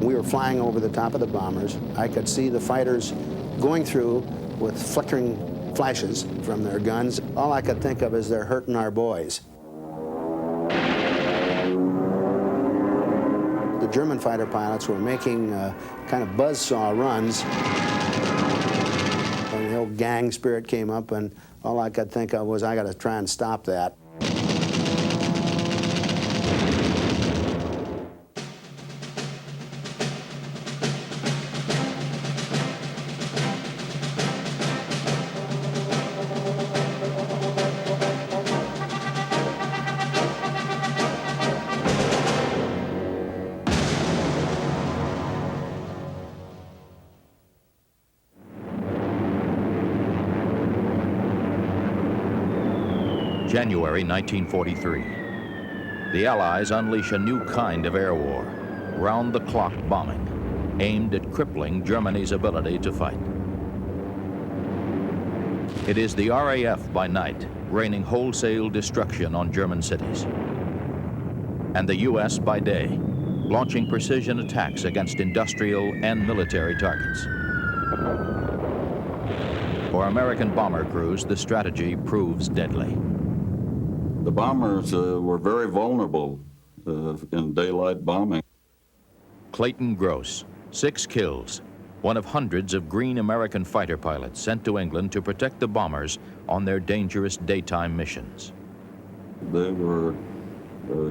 We were flying over the top of the bombers. I could see the fighters going through with flickering flashes from their guns. All I could think of is they're hurting our boys. The German fighter pilots were making kind of buzzsaw runs. And the old gang spirit came up, and all I could think of was, I got to try and stop that. January 1943. The Allies unleash a new kind of air war, round-the-clock bombing, aimed at crippling Germany's ability to fight. It is the RAF by night, raining wholesale destruction on German cities. And the U.S. by day, launching precision attacks against industrial and military targets. For American bomber crews, the strategy proves deadly. The bombers were very vulnerable in daylight bombing. Clayton Gross, 6 kills, one of hundreds of green American fighter pilots sent to England to protect the bombers on their dangerous daytime missions. They were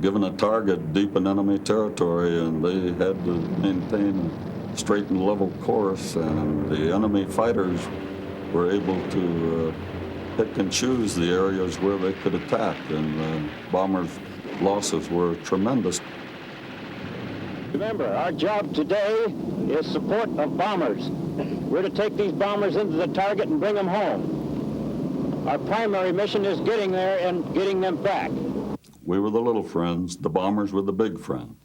given a target deep in enemy territory, and they had to maintain a straight and level course, and the enemy fighters were able to pick and choose the areas where they could attack, and bombers' losses were tremendous. Remember, our job today is support of bombers. We're to take these bombers into the target and bring them home. Our primary mission is getting there and getting them back. We were the little friends, the bombers were the big friend.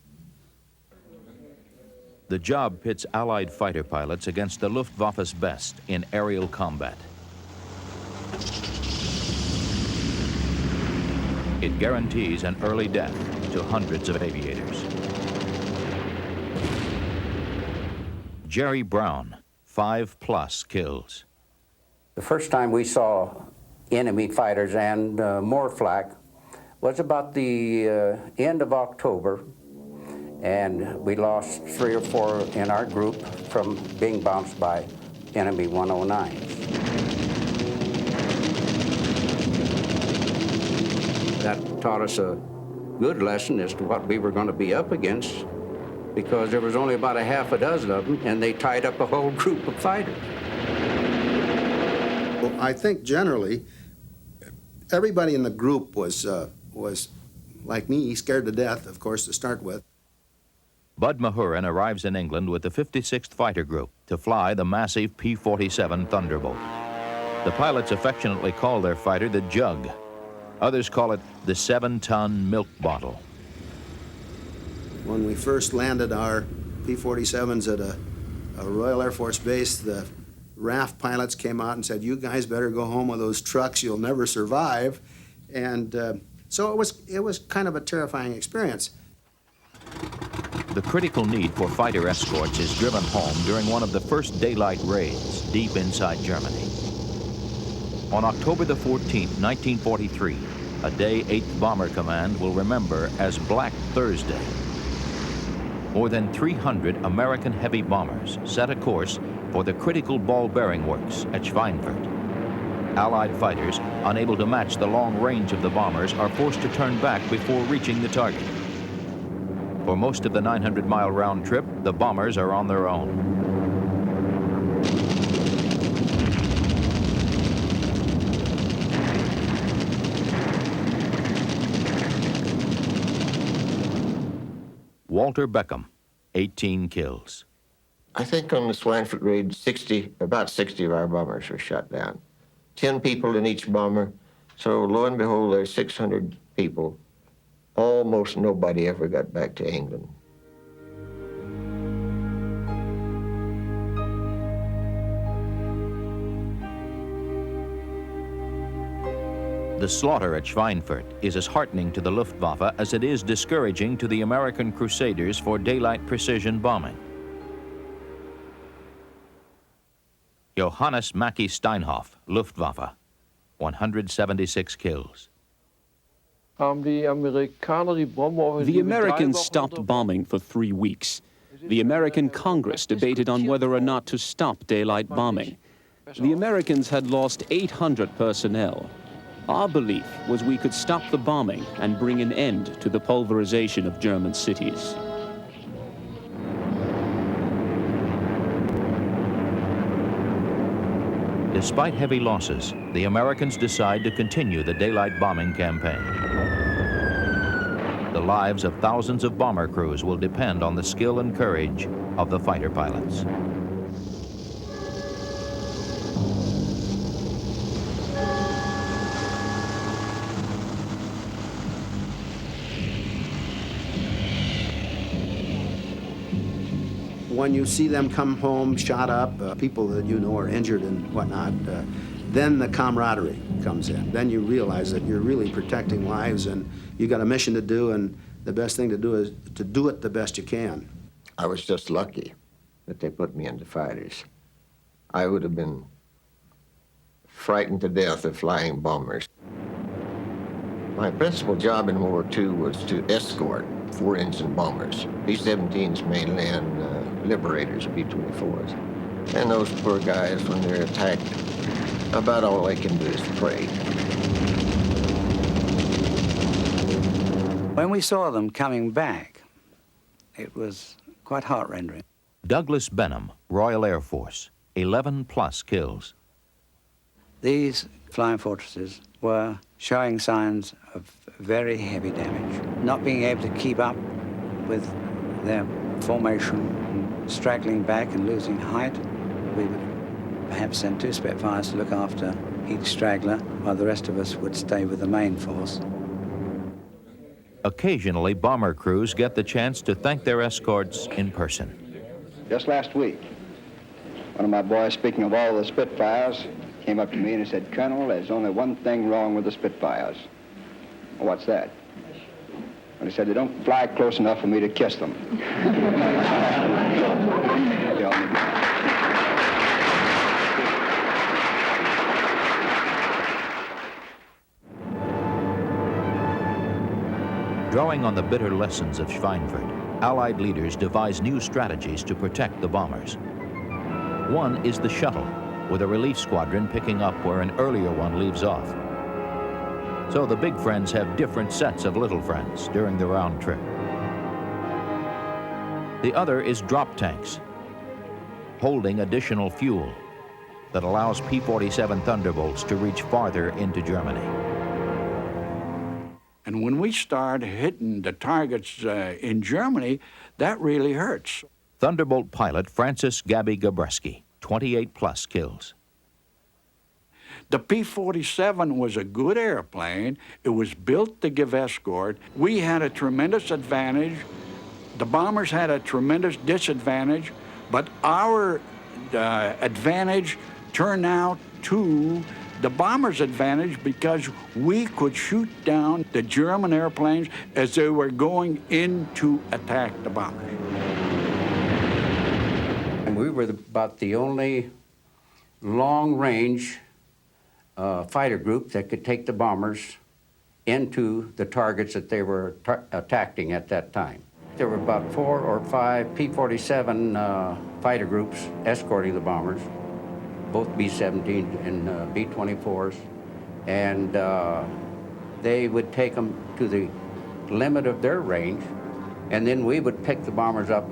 The job pits Allied fighter pilots against the Luftwaffe's best in aerial combat. It guarantees an early death to hundreds of aviators. Jerry Brown, 5+ kills. The first time we saw enemy fighters and more flak was about the end of October, and we lost 3 or 4 in our group from being bounced by enemy 109s. That taught us a good lesson as to what we were going to be up against, because there was only about a half a dozen of them, and they tied up a whole group of fighters. Well, I think generally, everybody in the group was like me, scared to death, of course, to start with. Bud Mahurin arrives in England with the 56th Fighter Group to fly the massive P-47 Thunderbolt. The pilots affectionately call their fighter the Jug. Others call it the 7-ton milk bottle. When we first landed our P-47s at a Royal Air Force base, the RAF pilots came out and said, "You guys better go home with those trucks, you'll never survive." And so it was kind of a terrifying experience. The critical need for fighter escorts is driven home during one of the first daylight raids deep inside Germany. On October the 14th, 1943, a day 8th Bomber Command will remember as Black Thursday. More than 300 American heavy bombers set a course for the critical ball bearing works at Schweinfurt. Allied fighters, unable to match the long range of the bombers, are forced to turn back before reaching the target. For most of the 900-mile round trip, the bombers are on their own. Walter Beckham, 18 kills. I think on the Schweinfurt raid, about 60 of our bombers were shot down. 10 people in each bomber. So lo and behold, there's 600 people. Almost nobody ever got back to England. The slaughter at Schweinfurt is as heartening to the Luftwaffe as it is discouraging to the American crusaders for daylight precision bombing. Johannes Mackie Steinhoff, Luftwaffe, 176 kills. The Americans stopped bombing for 3 weeks. The American Congress debated on whether or not to stop daylight bombing. The Americans had lost 800 personnel. Our belief was we could stop the bombing and bring an end to the pulverization of German cities. Despite heavy losses, the Americans decide to continue the daylight bombing campaign. The lives of thousands of bomber crews will depend on the skill and courage of the fighter pilots. When you see them come home shot up, people that you know are injured and whatnot, then the camaraderie comes in. Then you realize that you're really protecting lives and you got a mission to do, and the best thing to do is to do it the best you can. I was just lucky that they put me into fighters. I would have been frightened to death of flying bombers. My principal job in World War II was to escort 4-engine bombers, B-17s mainly, and Liberators, B-24s. And those poor guys, when they're attacked, about all they can do is pray. When we saw them coming back, it was quite heart-rending. Douglas Benham, Royal Air Force, 11+ kills. These flying fortresses were showing signs of very heavy damage, not being able to keep up with their formation, and straggling back and losing height. We would perhaps send 2 Spitfires to look after each straggler, while the rest of us would stay with the main force. Occasionally, bomber crews get the chance to thank their escorts in person. Just last week, one of my boys, speaking of all the Spitfires, came up to me and he said, "Colonel, there's only one thing wrong with the Spitfires." Well, what's that? And he said, "They don't fly close enough for me to kiss them." Drawing on the bitter lessons of Schweinfurt, Allied leaders devise new strategies to protect the bombers. One is the shuttle, with a relief squadron picking up where an earlier one leaves off. So the big friends have different sets of little friends during the round trip. The other is drop tanks, holding additional fuel that allows P-47 Thunderbolts to reach farther into Germany. And when we start hitting the targets in Germany, that really hurts. Thunderbolt pilot Francis Gabby Gabreski, 28+ kills. The P-47 was a good airplane. It was built to give escort. We had a tremendous advantage. The bombers had a tremendous disadvantage, but our advantage turned out to the bombers' advantage because we could shoot down the German airplanes as they were going in to attack the bombers. And we were about the only long-range fighter group that could take the bombers into the targets that they were attacking at that time. There were about 4 or 5 P-47 fighter groups escorting the bombers, both B-17 and B-24s, and they would take them to the limit of their range, and then we would pick the bombers up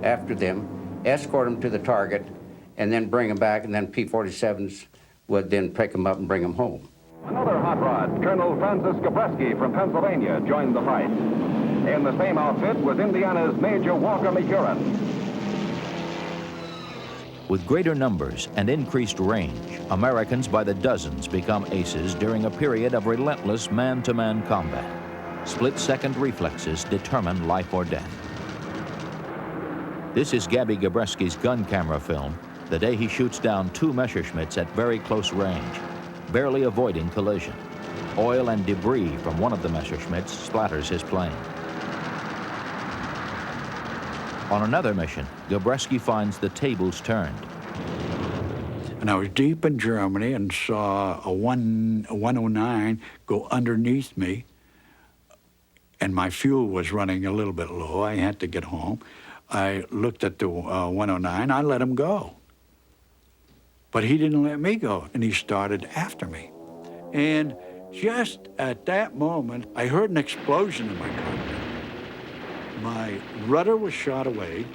after them, escort them to the target, and then bring them back, and then P-47s would then pick them up and bring them home. Another hot rod, Colonel Francis Gabreski from Pennsylvania, joined the fight. In the same outfit was Indiana's Major Walker McCurran. With greater numbers and increased range, Americans by the dozens become aces during a period of relentless man-to-man combat. Split-second reflexes determine life or death. This is Gabby Gabreski's gun camera film, the day he shoots down 2 Messerschmitts at very close range, barely avoiding collision. Oil and debris from one of the Messerschmitts splatters his plane. On another mission, Gabreski finds the tables turned. And I was deep in Germany and saw a 109 go underneath me, and my fuel was running a little bit low. I had to get home. I looked at the 109. I let him go. But he didn't let me go, and he started after me. And just at that moment, I heard an explosion in my cockpit. My rudder was shot away,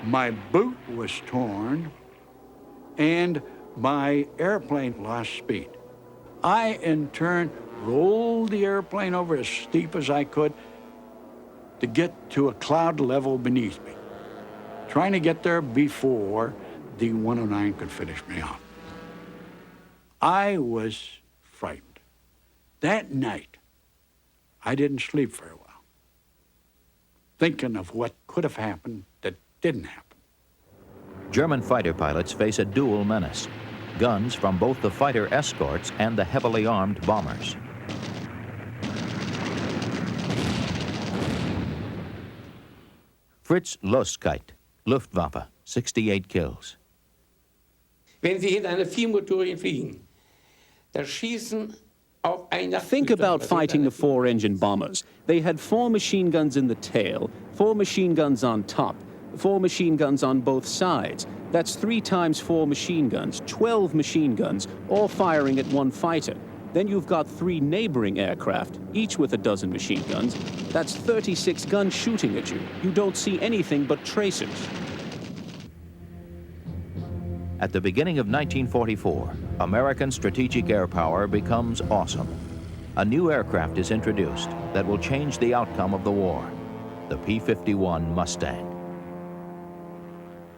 my boot was torn, and my airplane lost speed. I, in turn, rolled the airplane over as steep as I could to get to a cloud level beneath me, trying to get there before the 109 could finish me off. I was frightened. That night, I didn't sleep very well, thinking of what could have happened that didn't happen. German fighter pilots face a dual menace: guns from both the fighter escorts and the heavily armed bombers. Fritz Loskeit, Luftwaffe, 68 kills. Wenn Sie in einer Viermotorigen fliegen, da schießen auf einer... Think about fighting the four-engine bombers. They had 4 machine guns in the tail, 4 machine guns on top, 4 machine guns on both sides. That's 3 times 4 machine guns, 12 machine guns, all firing at one fighter. Then you've got 3 neighboring aircraft, each with a dozen machine guns. That's 36 guns shooting at you. You don't see anything but tracers. At the beginning of 1944, American strategic air power becomes awesome. A new aircraft is introduced that will change the outcome of the war: the P-51 Mustang.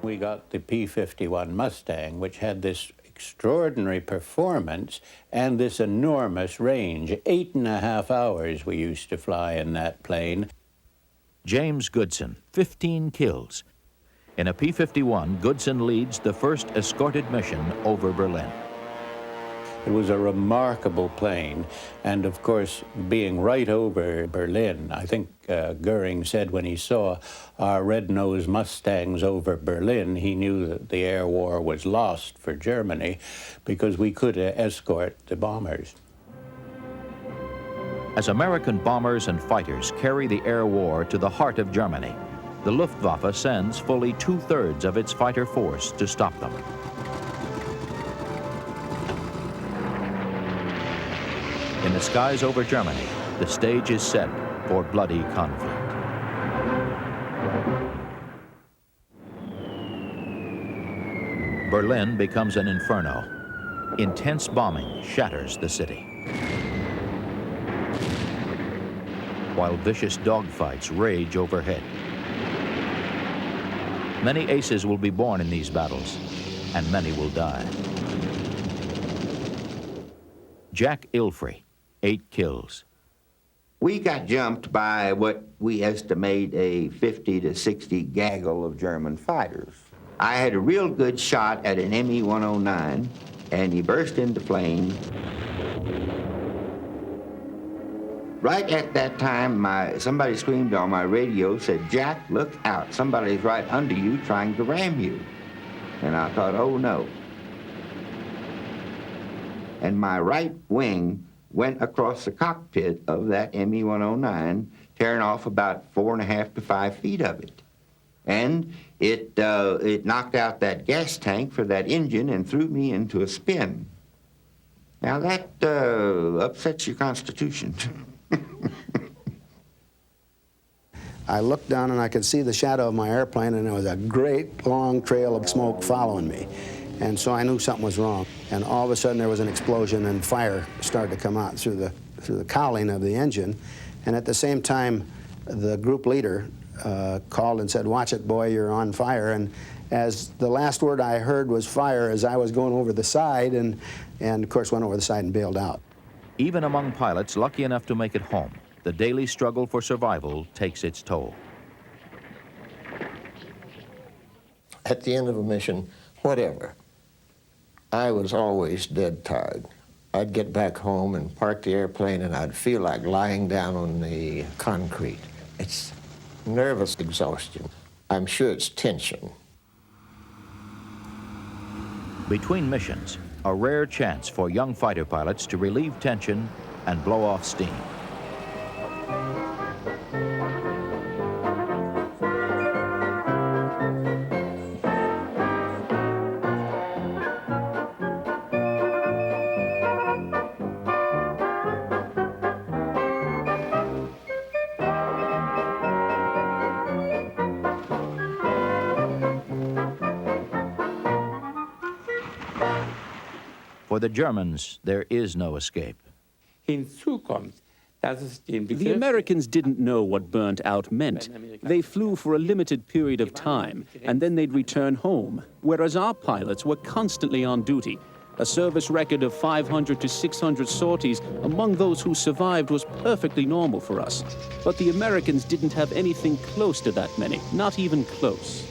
We got the P-51 Mustang, which had this extraordinary performance and this enormous range. 8.5 hours we used to fly in that plane. James Goodson, 15 kills. In a P-51, Goodson leads the first escorted mission over Berlin. It was a remarkable plane, and of course, being right over Berlin, I think Goering said when he saw our red-nosed Mustangs over Berlin, he knew that the air war was lost for Germany because we could escort the bombers. As American bombers and fighters carry the air war to the heart of Germany, the Luftwaffe sends fully 2/3 of its fighter force to stop them. In the skies over Germany, the stage is set for bloody conflict. Berlin becomes an inferno. Intense bombing shatters the city, while vicious dogfights rage overhead. Many aces will be born in these battles, and many will die. Jack Ilfrey, 8 kills. We got jumped by what we estimate a 50 to 60 gaggle of German fighters. I had a real good shot at an Me-109, and he burst into flame. Right at that time, somebody screamed on my radio, said, "Jack, look out. Somebody's right under you trying to ram you." And I thought, oh no. And my right wing went across the cockpit of that Me-109, tearing off about 4.5 to 5 feet of it. And it knocked out that gas tank for that engine and threw me into a spin. Now that upsets your constitution. I looked down and I could see the shadow of my airplane, and there was a great long trail of smoke following me. And so I knew something was wrong. And all of a sudden there was an explosion and fire started to come out through the cowling of the engine. And at the same time, the group leader called and said, "Watch it, boy, you're on fire." And as the last word I heard was fire as I was going over the side, and of course went over the side and bailed out. Even among pilots lucky enough to make it home, the daily struggle for survival takes its toll. At the end of a mission, whatever, I was always dead tired. I'd get back home and park the airplane, and I'd feel like lying down on the concrete. It's nervous exhaustion. I'm sure it's tension. Between missions, a rare chance for young fighter pilots to relieve tension and blow off steam. For the Germans, there is no escape. Hinzu kommt, dass es den The Begriff Americans didn't know what burnt out meant. They flew for a limited period of time, and then they'd return home, whereas our pilots were constantly on duty. A service record of 500 to 600 sorties among those who survived was perfectly normal for us. But the Americans didn't have anything close to that many, not even close.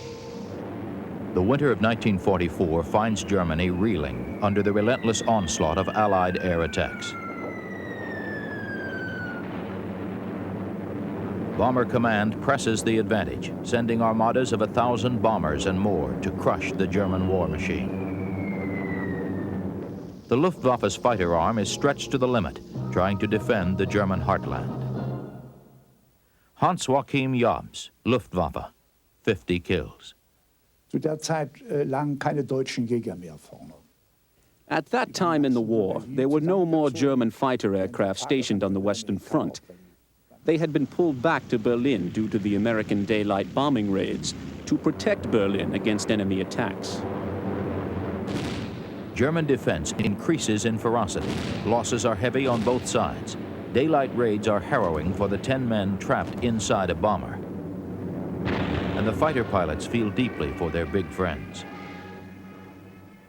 The winter of 1944 finds Germany reeling under the relentless onslaught of Allied air attacks. Bomber Command presses the advantage, sending armadas of 1,000 bombers and more to crush the German war machine. The Luftwaffe's fighter arm is stretched to the limit, trying to defend the German heartland. Hans-Joachim Jobs, Luftwaffe, 50 kills. Zu der Zeit lagen keine deutschen Jäger mehr vorne. At that time in the war, there were no more German fighter aircraft stationed on the Western Front. They had been pulled back to Berlin due to the American daylight bombing raids to protect Berlin against enemy attacks. German defense increases in ferocity. Losses are heavy on both sides. Daylight raids are harrowing for the 10 men trapped inside a bomber. And the fighter pilots feel deeply for their big friends.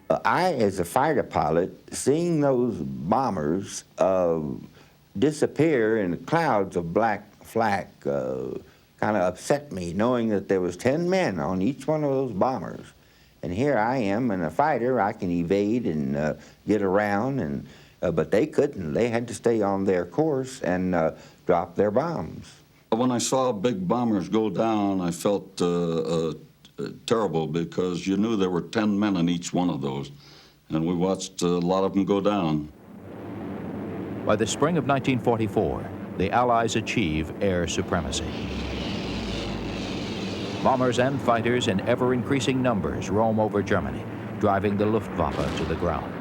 I, as a fighter pilot, seeing those bombers disappear in clouds of black flak kind of upset me, knowing that there was 10 men on each one of those bombers. And here I am, and a fighter, I can evade and get around, and but they couldn't. They had to stay on their course and drop their bombs. When I saw big bombers go down, I felt terrible because you knew there were 10 men in each one of those, and we watched a lot of them go down. By the spring of 1944, the Allies achieve air supremacy. Bombers and fighters in ever-increasing numbers roam over Germany, driving the Luftwaffe to the ground.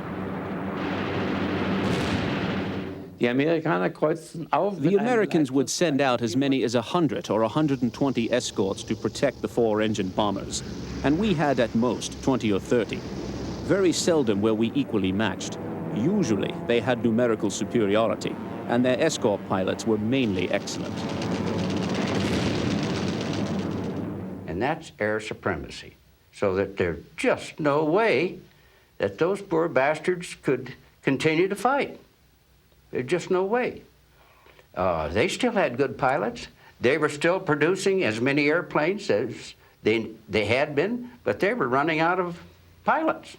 Die Amerikaner kreuzten auf. The Americans would send out as many as 100 or 120 escorts to protect the 4-engine bombers, and we had at most 20 or 30. Very seldom were we equally matched. Usually, they had numerical superiority, and their escort pilots were mainly excellent. And that's air supremacy, so that there's just no way that those poor bastards could continue to fight. There's just no way. They still had good pilots. They were still producing as many airplanes as they had been, but they were running out of pilots.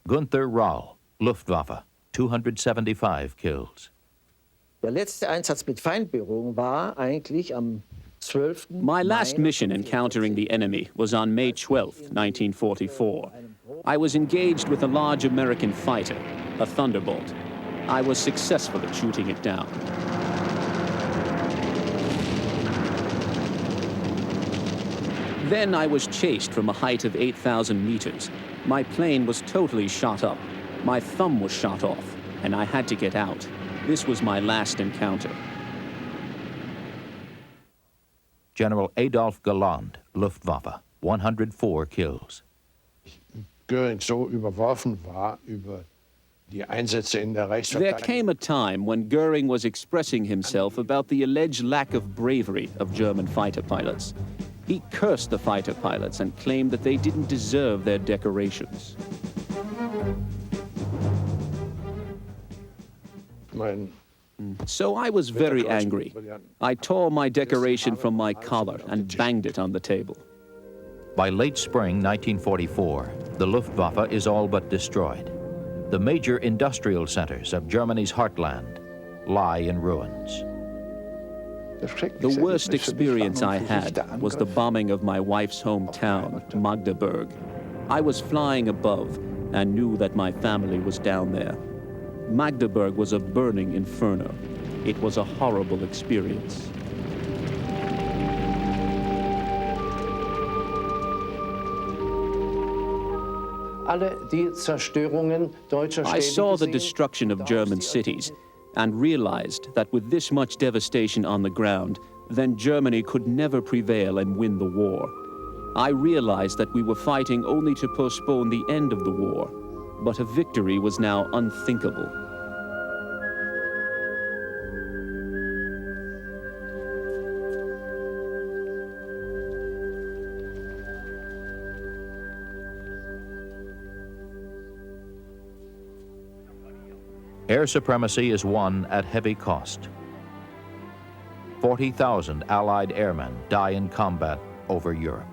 Gunther Rall, Luftwaffe, 275 kills. Der letzte Einsatz mit Feindberührung war eigentlich am 12. My last mission encountering the enemy was on May 12, 1944. I was engaged with a large American fighter, a Thunderbolt. I was successful at shooting it down. Then I was chased from a height of 8,000 meters. My plane was totally shot up. My thumb was shot off, and I had to get out. This was my last encounter. General Adolf Galland, Luftwaffe, 104 kills. Göring so überworfen war über die Einsätze in der There Reichsverteidigung. came a time when Göring was expressing himself about the alleged lack of bravery of German fighter pilots. He cursed the fighter pilots and claimed that they didn't deserve their decorations. So I was very angry. I tore my decoration from my collar and banged it on the table. By late spring 1944, the Luftwaffe is all but destroyed. The major industrial centers of Germany's heartland lie in ruins. The worst experience I had was the bombing of my wife's hometown, Magdeburg. I was flying above, and knew that my family was down there. Magdeburg was a burning inferno. It was a horrible experience. I saw the destruction of German cities and realized that with this much devastation on the ground, then Germany could never prevail and win the war. I realized that we were fighting only to postpone the end of the war, but a victory was now unthinkable. Air supremacy is won at heavy cost. 40,000 Allied airmen die in combat over Europe.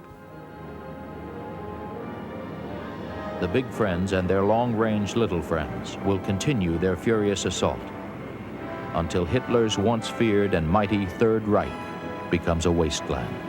The big friends and their long-range little friends will continue their furious assault until Hitler's once feared and mighty Third Reich becomes a wasteland.